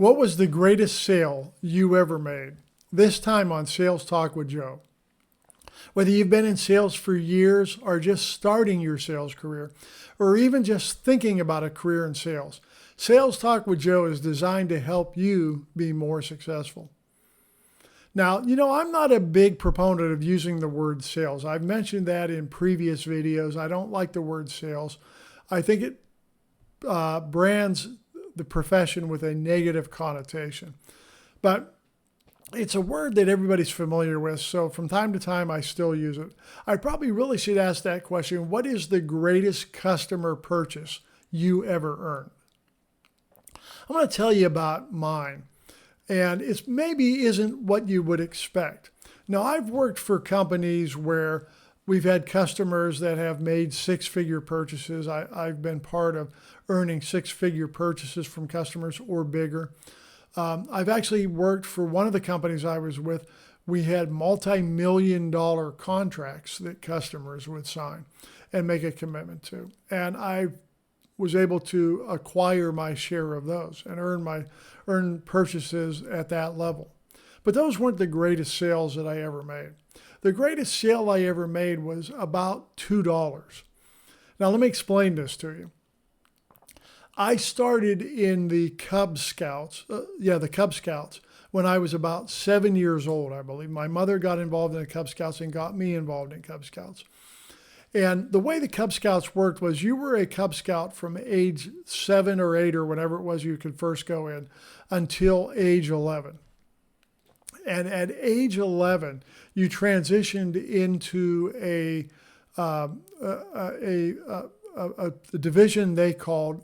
What was the greatest sale you ever made? This time on Sales Talk with Joe. Whether you've been in sales for years or just starting your sales career, or even just thinking about a career in sales, Sales Talk with Joe is designed to help you be more successful. Now, I'm not a big proponent of using the word sales. I've mentioned that in previous videos. I don't like the word sales. I think it brands the profession with a negative connotation. But it's a word that everybody's familiar with, so from time to time I still use it. I probably really should ask that question: what is the greatest customer purchase you ever earned? I'm going to tell you about mine, and it's maybe isn't what you would expect. Now, I've worked for companies where we've had customers that have made six-figure purchases. I've been part of earning six-figure purchases from customers or bigger. I've actually worked for one of the companies I was with. We had multi-million-dollar contracts that customers would sign and make a commitment to. And I was able to acquire my share of those and earn purchases at that level. But those weren't the greatest sales that I ever made. The greatest sale I ever made was about $2. Now, let me explain this to you. I started in the Cub Scouts, when I was about 7 years old, I believe. My mother got involved in the Cub Scouts and got me involved in Cub Scouts. And the way the Cub Scouts worked was you were a Cub Scout from age 7 or 8 or whatever it was you could first go in until age 11. And at age 11, you transitioned into a division they called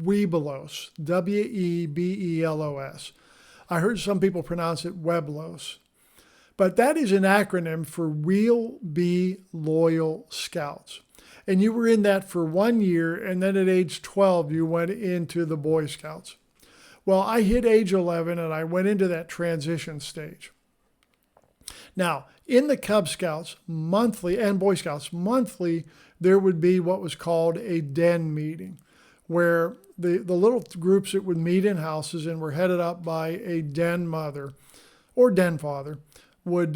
Webelos, Webelos. I heard some people pronounce it Weblos. But that is an acronym for We'll Be Loyal Scouts. And you were in that for 1 year, and then at age 12, you went into the Boy Scouts. Well, I hit age 11 and I went into that transition stage. Now, in the Cub Scouts monthly and Boy Scouts monthly, there would be what was called a den meeting, where the little groups that would meet in houses and were headed up by a den mother or den father would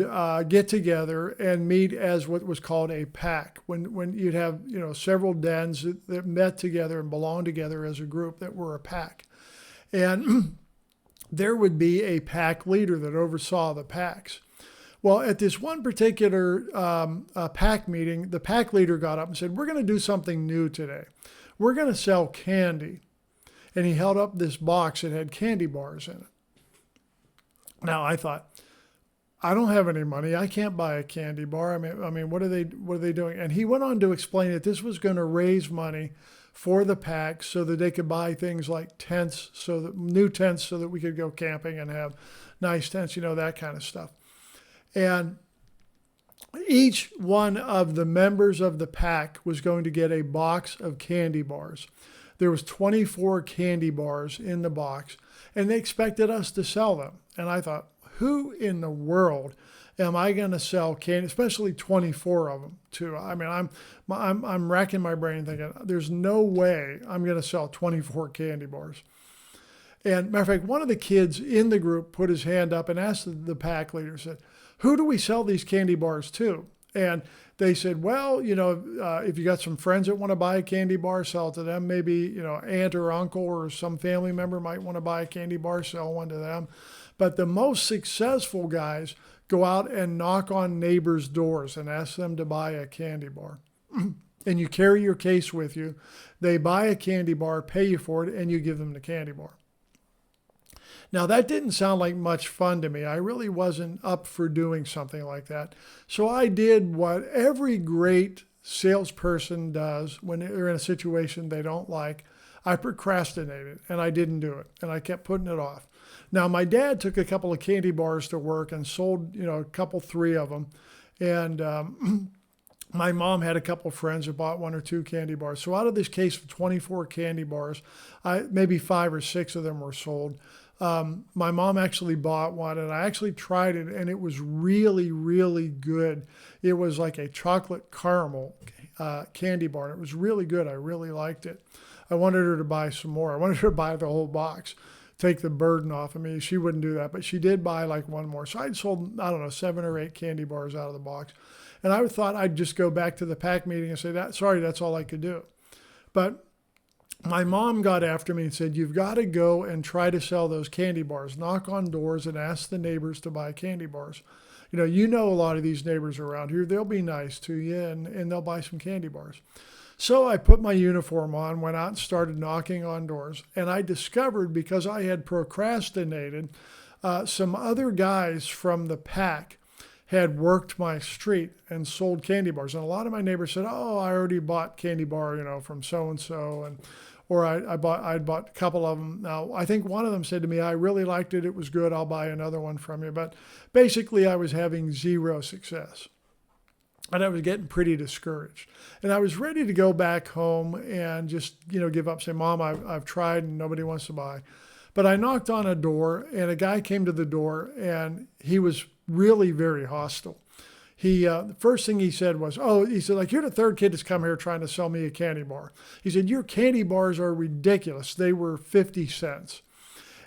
get together and meet as what was called a pack. When you'd have several dens that met together and belonged together as a group that were a pack. And there would be a pack leader that oversaw the packs. Well, at this one particular pack meeting, the pack leader got up and said, "We're going to do something new today. We're going to sell candy." And he held up this box that had candy bars in it. Now, I thought, I don't have any money. I can't buy a candy bar. I mean, what are they doing? And he went on to explain that this was going to raise money for the pack so that they could buy things like tents, new tents so that we could go camping and have nice tents, that kind of stuff. And each one of the members of the pack was going to get a box of candy bars. There was 24 candy bars in the box, and they expected us to sell them. And I thought, who in the world am I going to sell candy, especially 24 of them to? I mean, I'm racking my brain thinking, there's no way I'm going to sell 24 candy bars. And matter of fact, one of the kids in the group put his hand up and asked the pack leader, said, "Who do we sell these candy bars to?" And they said, "Well, if you got some friends that want to buy a candy bar, sell it to them. Maybe, aunt or uncle or some family member might want to buy a candy bar, sell one to them. But the most successful guys go out and knock on neighbors' doors and ask them to buy a candy bar." And you carry your case with you. They buy a candy bar, pay you for it, and you give them the candy bar. Now, that didn't sound like much fun to me. I really wasn't up for doing something like that. So I did what every great salesperson does when they're in a situation they don't like. I procrastinated, and I didn't do it, and I kept putting it off. Now, my dad took a couple of candy bars to work and sold, a couple, 3 of them. And my mom had a couple of friends who bought 1 or 2 candy bars. So out of this case of 24 candy bars, maybe 5 or 6 of them were sold. My mom actually bought one, and I actually tried it, and it was really, really good. It was like a chocolate caramel candy bar. It was really good. I really liked it. I wanted her to buy some more. I wanted her to buy the whole box. take the burden off of me. She wouldn't do that, but she did buy like one more. So I'd sold, I don't know, 7 or 8 candy bars out of the box. And I thought I'd just go back to the PAC meeting and say, sorry, that's all I could do. But my mom got after me and said, you've got to go and try to sell those candy bars. Knock on doors and ask the neighbors to buy candy bars. You know a lot of these neighbors around here. They'll be nice to you and they'll buy some candy bars. So I put my uniform on, went out and started knocking on doors. And I discovered, because I had procrastinated, some other guys from the PAC had worked my street and sold candy bars. And a lot of my neighbors said, oh, I already bought candy bar, from so-and-so. Or I'd bought a couple of them. Now, I think one of them said to me, I really liked it. It was good. I'll buy another one from you. But basically, I was having zero success. And I was getting pretty discouraged. And I was ready to go back home and just, give up, say, Mom, I've tried and nobody wants to buy. But I knocked on a door and a guy came to the door and he was really very hostile. The first thing he said was, he said, like, you're the third kid that's come here trying to sell me a candy bar. He said, your candy bars are ridiculous. They were 50 cents.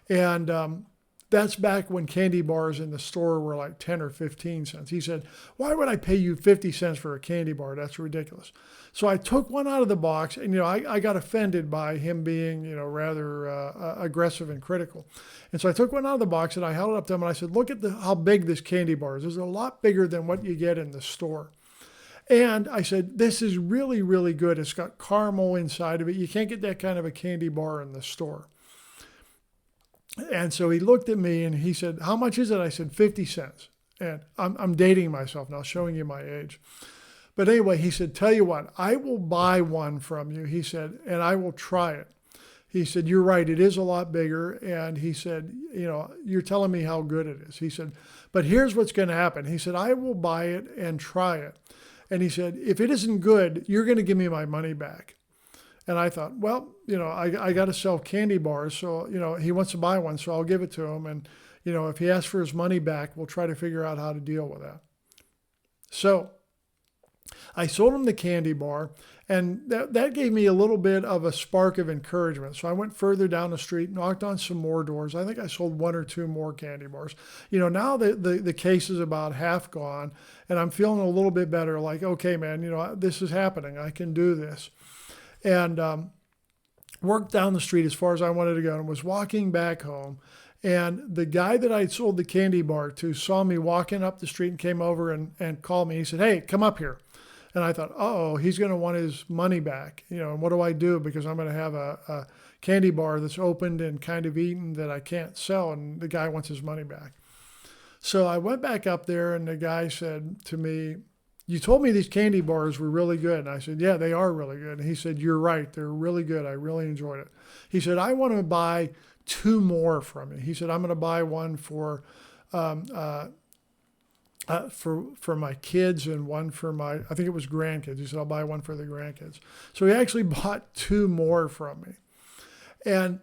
And that's back when candy bars in the store were like 10 or 15 cents. He said, why would I pay you 50 cents for a candy bar? That's ridiculous. So I took one out of the box and, I got offended by him being, rather aggressive and critical. And so I took one out of the box and I held it up to him and I said, look at how big this candy bar is. It's a lot bigger than what you get in the store. And I said, this is really, really good. It's got caramel inside of it. You can't get that kind of a candy bar in the store. And so he looked at me and he said, how much is it? I said, 50 cents. And I'm dating myself now, showing you my age. But anyway, he said, tell you what, I will buy one from you. He said, and I will try it. He said, you're right. It is a lot bigger. And he said, you're telling me how good it is. He said, but here's what's going to happen. He said, I will buy it and try it. And he said, if it isn't good, you're going to give me my money back. And I thought, well, I got to sell candy bars. So, he wants to buy one, so I'll give it to him. And, if he asks for his money back, we'll try to figure out how to deal with that. So I sold him the candy bar, and that gave me a little bit of a spark of encouragement. So I went further down the street, knocked on some more doors. I think I sold 1 or 2 more candy bars. Now the case is about half gone, and I'm feeling a little bit better. Like, okay, man, this is happening. I can do this. And worked down the street as far as I wanted to go and was walking back home. And the guy that I'd sold the candy bar to saw me walking up the street and came over and called me. He said, hey, come up here. And I thought, he's going to want his money back. And what do I do? Because I'm going to have a candy bar that's opened and kind of eaten that I can't sell. And the guy wants his money back. So I went back up there and the guy said to me, you told me these candy bars were really good. And I said, yeah, they are really good. And he said, you're right. They're really good. I really enjoyed it. He said, I want to buy 2 more from you. He said, I'm going to buy one for my kids and one for I think it was grandkids. He said, I'll buy one for the grandkids. So he actually bought 2 more from me. And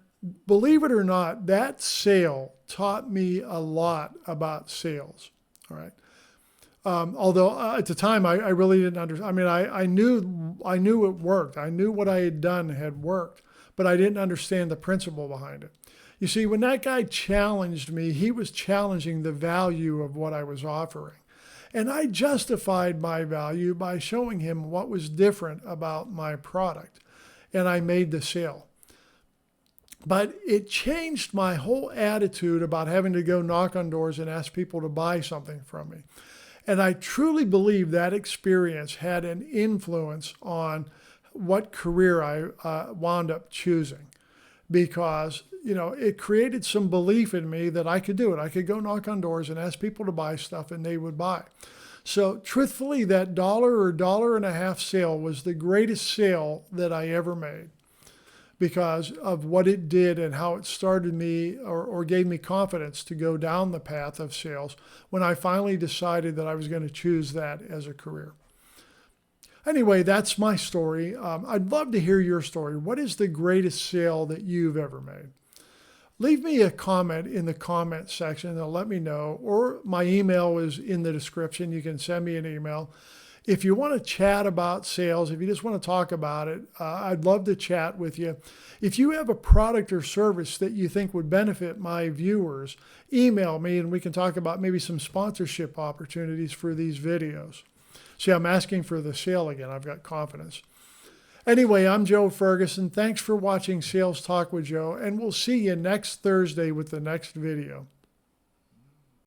believe it or not, that sale taught me a lot about sales. All right. Although at the time I really didn't understand. I mean, I knew it worked. I knew what I had done had worked, but I didn't understand the principle behind it. You see, when that guy challenged me, he was challenging the value of what I was offering. And I justified my value by showing him what was different about my product. And I made the sale. But it changed my whole attitude about having to go knock on doors and ask people to buy something from me. And I truly believe that experience had an influence on what career I wound up choosing, because, it created some belief in me that I could do it. I could go knock on doors and ask people to buy stuff and they would buy. So truthfully, that $1 or $1.50 sale was the greatest sale that I ever made, because of what it did and how it started me or gave me confidence to go down the path of sales when I finally decided that I was going to choose that as a career. Anyway, that's my story. I'd love to hear your story. What is the greatest sale that you've ever made? Leave me a comment in the comment section and let me know, or my email is in the description. You can send me an email. If you want to chat about sales, if you just want to talk about it, I'd love to chat with you. If you have a product or service that you think would benefit my viewers, email me and we can talk about maybe some sponsorship opportunities for these videos. See, I'm asking for the sale again. I've got confidence. Anyway, I'm Joe Ferguson. Thanks for watching Sales Talk with Joe, and we'll see you next Thursday with the next video.